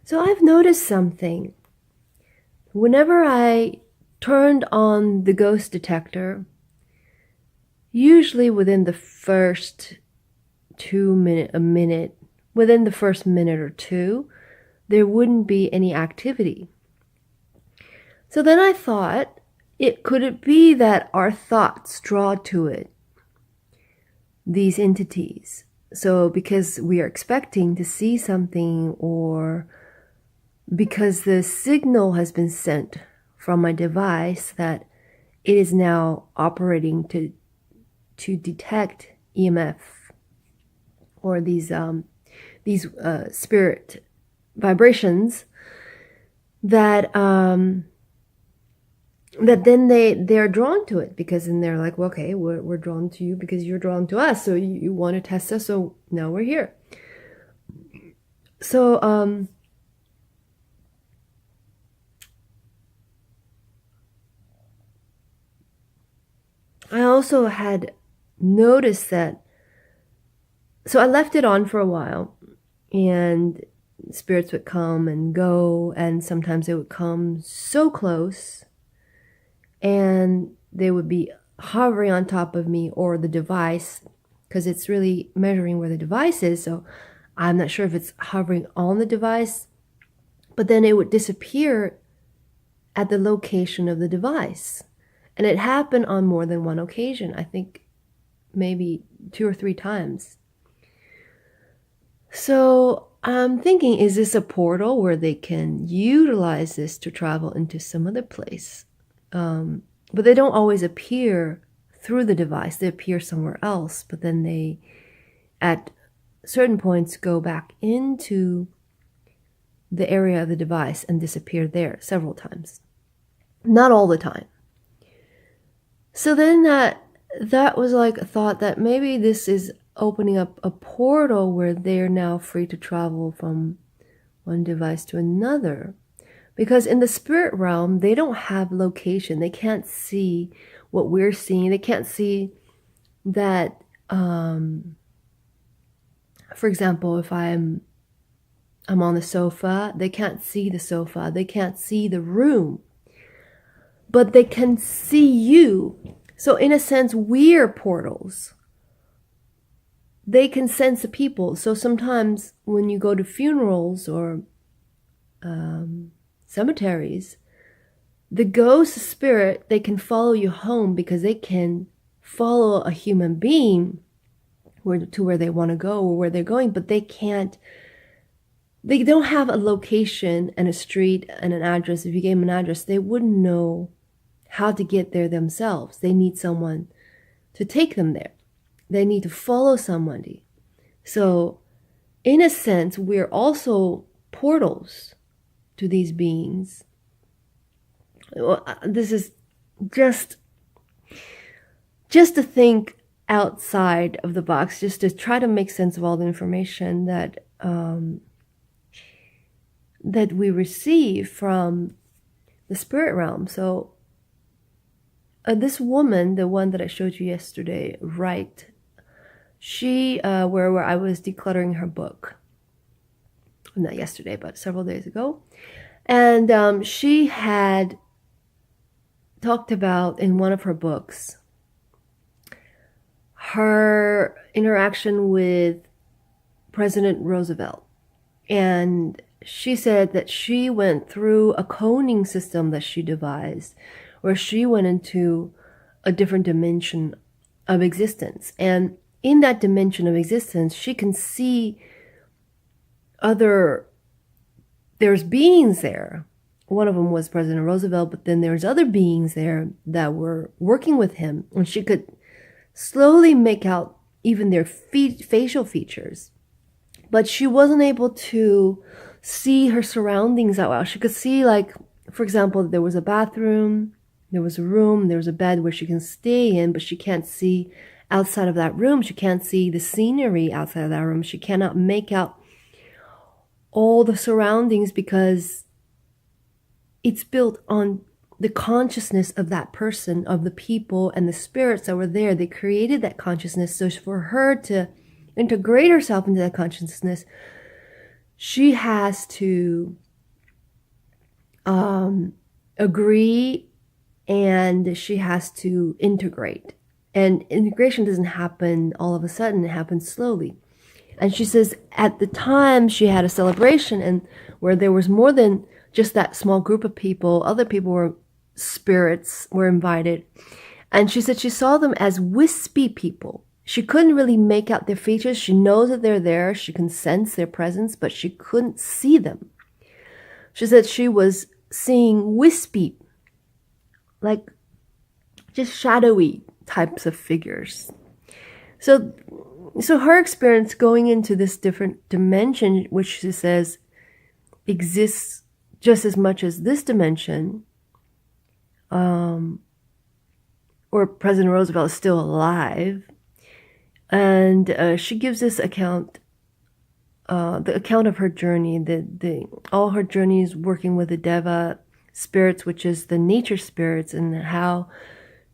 So I've noticed something. Whenever I turned on the ghost detector, usually within the first within the first minute or two, there wouldn't be any activity. So then I thought, could it be that our thoughts draw to it these entities? So because we are expecting to see something, or because the signal has been sent from my device that it is now operating to detect EMF or these spirit vibrations, that that then they're drawn to it, because then they're like, well, okay, we're drawn to you because you're drawn to us, so you want to test us, so now we're here. So I also had noticed that, so I left it on for a while, and spirits would come and go, and sometimes they would come so close and they would be hovering on top of me or the device, because it's really measuring where the device is, so I'm not sure if it's hovering on the device, but then it would disappear at the location of the device. And it happened on more than one occasion. I think maybe 2 or 3 times. So I'm thinking, is this a portal where they can utilize this to travel into some other place? But they don't always appear through the device. They appear somewhere else, but then they, at certain points, go back into the area of the device and disappear there several times. Not all the time. So then that was like a thought that maybe this is opening up a portal where they're now free to travel from one device to another. Because in the spirit realm, they don't have location. They can't see what we're seeing. They can't see that, for example, if I'm on the sofa, they can't see the sofa. They can't see the room. But they can see you. So in a sense, we're portals. They can sense the people. So sometimes when you go to funerals or cemeteries, the ghost spirit, they can follow you home because they can follow a human being to where they want to go or where they're going, but they don't have a location and a street and an address. If you gave them an address, they wouldn't know how to get there themselves. They need someone to take them there. They need to follow somebody. So in a sense, we're also portals to these beings. This is just to think outside of the box, just to try to make sense of all the information that that we receive from the spirit realm. So this woman, the one that I showed you yesterday, Wright, she where I was decluttering her book, not yesterday, but several days ago, and she had talked about in one of her books her interaction with President Roosevelt. And she said that she went through a coning system that she devised, where she went into a different dimension of existence. And in that dimension of existence, she can see there's beings there. One of them was President Roosevelt, but then there's other beings there that were working with him, and she could slowly make out even their facial features. But she wasn't able to see her surroundings that well. She could see, like, for example, there was a bathroom, there was a room, there was a bed where she can stay in, but she can't see outside of that room. She can't see the scenery outside of that room. She cannot make out all the surroundings because it's built on the consciousness of that person, of the people and the spirits that were there. They created that consciousness. So for her to integrate herself into that consciousness, she has to agree, and she has to integrate. And integration doesn't happen all of a sudden, it happens slowly. And she says at the time she had a celebration and where there was more than just that small group of people, other people were spirits were invited. And she said she saw them as wispy people. She couldn't really make out their features. She knows that they're there. She can sense their presence, but she couldn't see them. She said she was seeing wispy, like just shadowy types of figures. So her experience going into this different dimension, which she says exists just as much as this dimension, or President Roosevelt is still alive. And she gives this account, the account of her journey, all her journeys working with the Deva spirits, which is the nature spirits, and how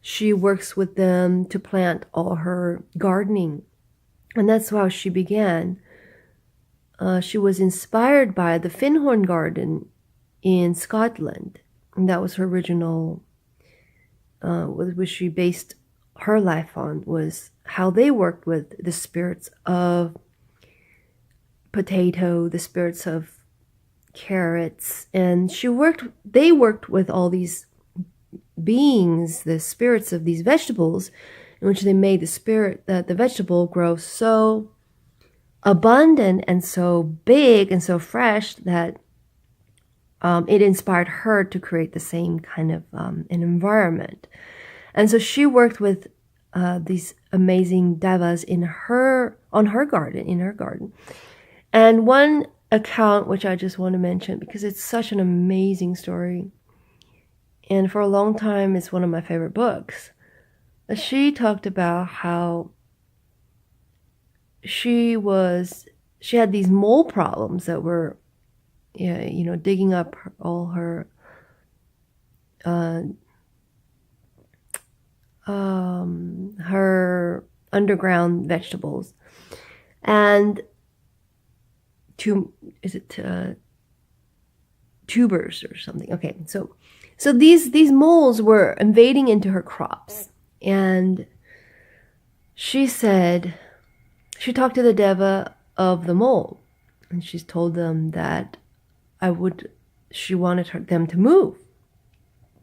she works with them to plant all her gardening. And that's how she began. She was inspired by the Finhorn Garden in Scotland. And that was her original, which she based her life on, was how they worked with the spirits of potato, the spirits of carrots. And they worked with all these beings, the spirits of these vegetables, in which they made the vegetable grow so abundant and so big and so fresh that it inspired her to create the same kind of an environment. And so she worked with these amazing devas in her garden. And one account which I just want to mention because it's such an amazing story, and for a long time it's one of my favorite books. She talked about how she had these mole problems that were, digging up all her her underground vegetables, and tubers or something. Okay, so these moles were invading into her crops, and she said she talked to the Deva of the mole, and she's told them that she wanted them to move.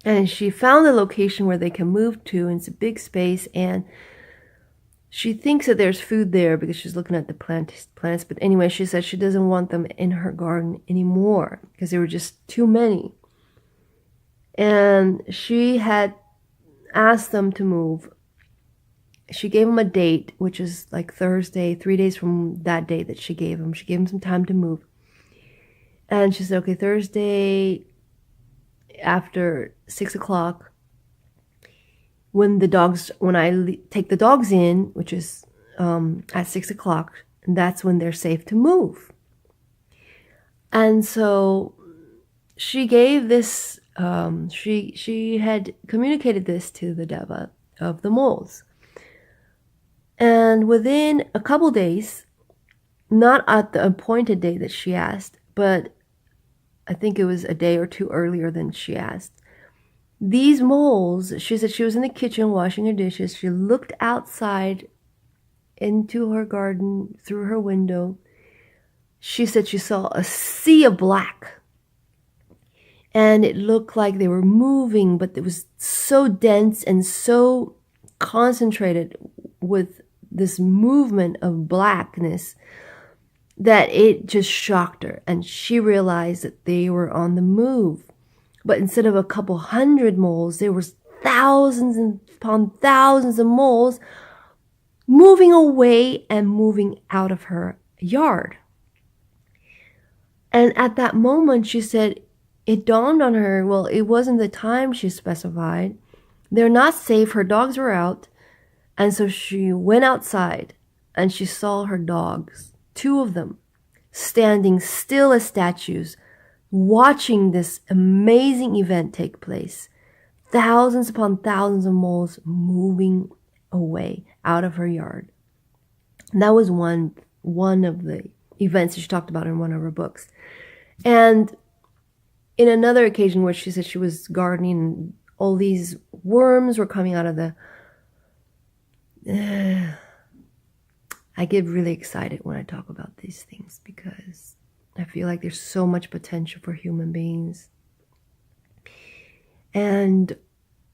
And she found a location where they can move to, and it's a big space, and she thinks that there's food there because she's looking at the plants. But anyway, she said she doesn't want them in her garden anymore because there were just too many. And she had asked them to move. She gave them a date, which is like Thursday, 3 days from that date that she gave them. She gave them some time to move. And she said, okay, Thursday after 6 o'clock, when I take the dogs in, which is at 6 o'clock, and that's when they're safe to move. And so she gave this, she had communicated this to the Deva of the moles. And within a couple days, not at the appointed day that she asked, but I think it was a day or two earlier than she asked, these moles, she said she was in the kitchen washing her dishes. She looked outside into her garden through her window. She said she saw a sea of black. And it looked like they were moving, but it was so dense and so concentrated with this movement of blackness that it just shocked her. And she realized that they were on the move. But instead of a couple hundred moles, there was thousands upon thousands of moles moving away and moving out of her yard. And at that moment, she said, it dawned on her, well, it wasn't the time she specified. They're not safe. Her dogs were out. And so she went outside and she saw her dogs, 2 of them, standing still as statues, watching this amazing event take place. Thousands upon thousands of moles moving away out of her yard. And that was one of the events that she talked about in one of her books. And in another occasion where she said she was gardening, and all these worms were coming out of the... I get really excited when I talk about these things because I feel like there's so much potential for human beings. And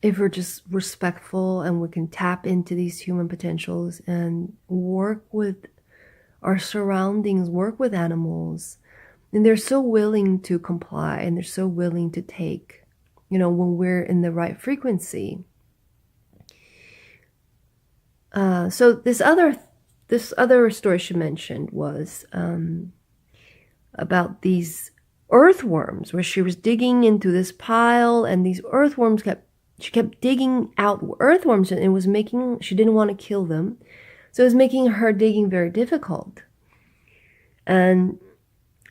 if we're just respectful and we can tap into these human potentials and work with our surroundings, work with animals, and they're so willing to comply and they're so willing to take, when we're in the right frequency. So this other story she mentioned was about these earthworms, where she was digging into this pile, and these earthworms she kept digging out earthworms, and she didn't want to kill them, so it was making her digging very difficult. And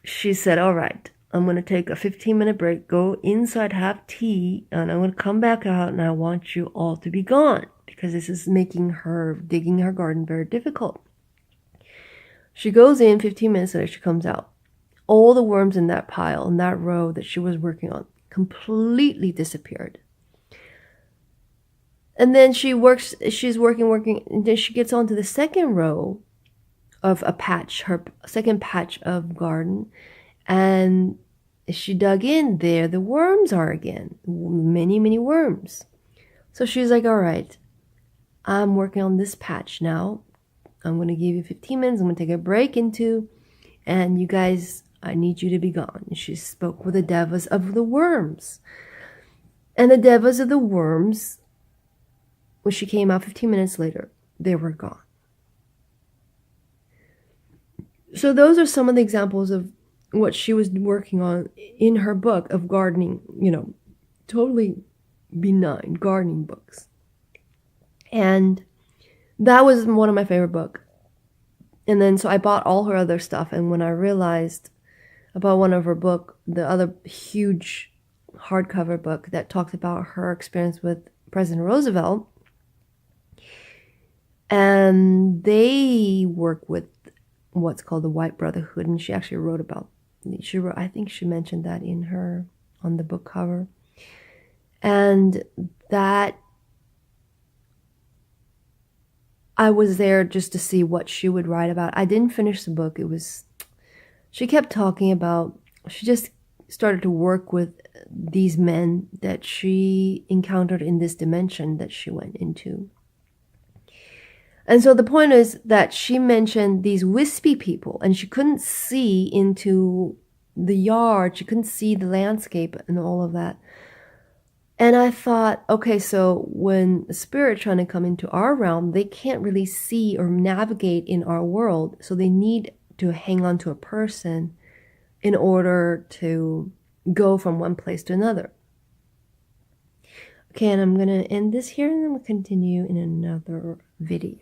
she said, all right, I'm going to take a 15-minute break, go inside, have tea, and I'm going to come back out, and I want you all to be gone, because this is making her digging her garden very difficult. She goes in, 15 minutes later, she comes out. All the worms in that pile, in that row that she was working on, completely disappeared. And then she's working, and then she gets onto the second row of her second patch of garden, and she dug in there. The worms are again, many, many worms. So she's like, all right, I'm working on this patch now. I'm going to give you 15 minutes. I'm going to take a break and you guys, I need you to be gone. And she spoke with the Devas of the worms. And the Devas of the worms, when she came out 15 minutes later, they were gone. So those are some of the examples of what she was working on in her book of gardening, totally benign gardening books. And that was one of my favorite books. And then so I bought all her other stuff. And when I realized about one of her book, the other huge hardcover book that talks about her experience with President Roosevelt, and they work with what's called the White Brotherhood. And she actually wrote about, I think she mentioned that on the book cover. And that I was there just to see what she would write about. I didn't finish the book. She kept talking about, she just started to work with these men that she encountered in this dimension that she went into. And so the point is that she mentioned these wispy people, and she couldn't see into the yard. She couldn't see the landscape and all of that. And I thought, okay, so when a spirit trying to come into our realm, they can't really see or navigate in our world. So they need to hang on to a person in order to go from one place to another. Okay, and I'm going to end this here, and then we'll continue in another video.